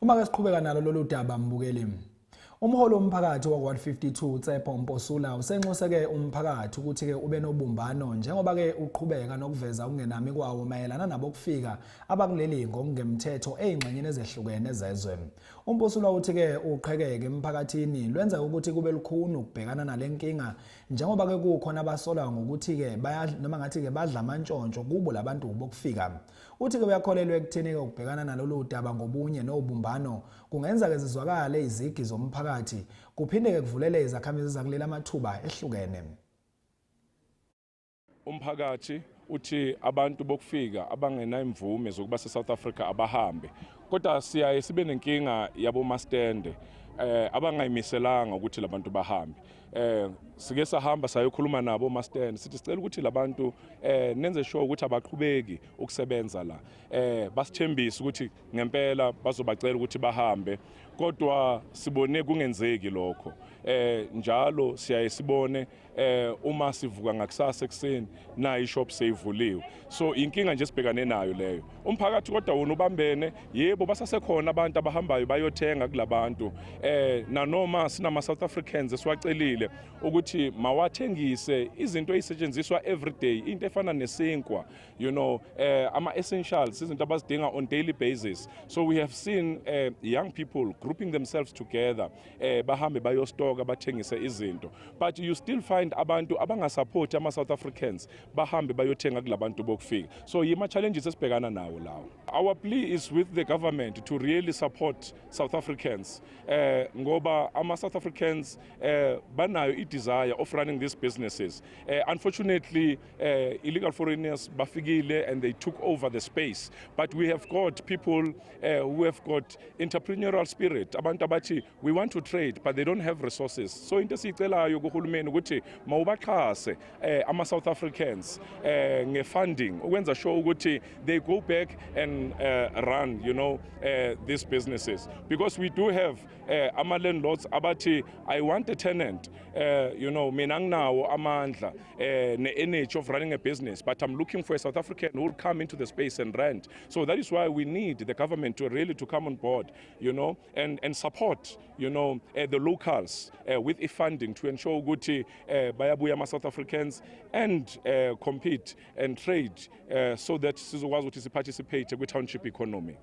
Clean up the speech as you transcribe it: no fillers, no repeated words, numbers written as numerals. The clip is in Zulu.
Uma ke siqhubeka nalo lolu daba mbukeli. Umholi womphakathi wa-152 Tsepo Mposula usenxuse-ke umphakathi ukuthi-ke ube nobumbano njengoba-ke uqhubeka nokuveza ukungenami kwawo mayelana nabokufika abakuleli ngokungemthetho ey'ngxenyeni ezehlukene zezwe. Umposula uthi-ke uqhekeke emphakathini lwenza ukuthi kube lukhuni ukubhekana nale nkinga njengoba-ke kukhona abasolwa ngokuthi-ke noma ngathi-ke badla amantshontsho kubo labantu bokufika. Uthi-ke uyakholelwa ekutheni-ke ukubhekana nalolu daba ngobunye nobumbano kungenza-ke zizwakale izigi zomphakathi kuphinde-ke kuvulele izakhamizi zakuleli amathuba ehlukene. Umphakathi uthi abantu bokufika abangena imvume zokuba se-South Africa abahambe, kodwa siyaye sibe nenkinga yabomastende abangayimiselanga ukuthi labantu bahambe. Sike sahamba sayokhuluma nabo mastende sithi sicela ukuthi labantu nenze sure ukuthi abaqhubeki ukusebenza la, basithembisa ukuthi ngempela bazobacela ukuthi bahambe, kodwa sibone kungenzeki lokho. Njalo siyaye sibone uma sivuka ngakusasa ekseni na ishop seyivuliwe, so inkinga nje sibhekane nayo leyo. Umphakathi kodwa wona ubambene, yebo basasekhona abantu abahambayo bayothenga kulabantu, nanoma sinama South Africans esiwacelile ukuthi mawathengise izinto ezisetshenziswa everyday, into efana nesinkwa, ama essentials, izinto abazidinga on daily basis. So we have seen young people grouping themselves together, bahambe bayostoka bathengise izinto, but you still find abantu abangasupport ama South Africans bahambe bayothenga kulabantu bokufika. So yima challenges esibhekana nawo lawo. Our plea is with the government to really support South Africans, ngoba ama South Africans banayo i-desire of running these businesses. Unfortunately, illegal foreigners bafikile and they took over the space, but we have got people who have got entrepreneurial spirit. Abantu abathi we want to trade but they don't have resources. So into esicelayo kuhulumeni ukuthi mawubaxhase ama South Africans nge-funding ukwenza sure ukuthi they go back and run these businesses, because we do have ama landlords abathi I want a tenant, mina nginawo amandla ne-energy of running a business, but I'm looking for a South African who will come into the space and rent. So that is why we need the government to really come on board, and support the locals with funding to ensure ukuthi bayabuya ama South Africans and compete and trade, so that sizokwazi ukuthi participate kwi-township economy.